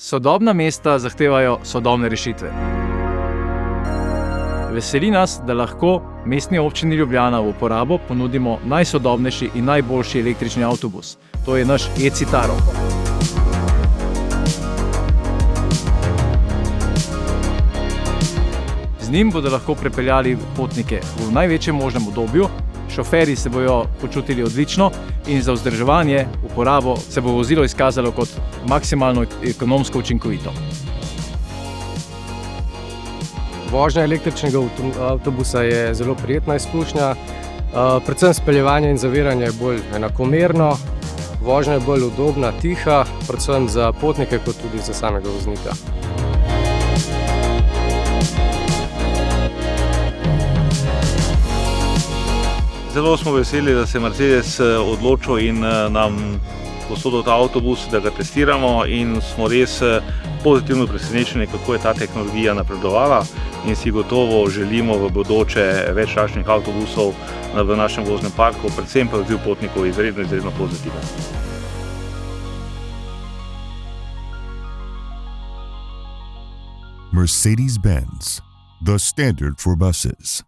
Sodobna mesta zahtevajo sodobne rešitve. Veseli nas, da lahko Mestni občini Ljubljana v uporabo ponudimo najsodobnejši in najboljši električni avtobus. To je naš e-Citaro. Z njim bodo lahko prepeljali potnike v največjem možnem udobju, šoferji se bodo počutili odlično in za vzdrževanje, uporabo se bo vozilo izkazalo kot maksimalno ekonomsko učinkovito. Vožnja električnega avtobusa je zelo prijetna izkušnja, predvsem speljevanje in zaviranje je bolj enakomerno, vožnja je bolj udobna, tiha, predvsem za potnike kot tudi za samega voznika. Zelo smo veseli, da se je Mercedes odločil in nam posodil ta avtobus, da ga testiramo, in smo res pozitivno presenečeni, kako je ta tehnologija napredovala, in si gotovo želimo v bodoče več takšnih avtobusov v našem voznem parku, predvsem pa odziv potnikov je izredno pozitiven. Mercedes-Benz, the standard for buses.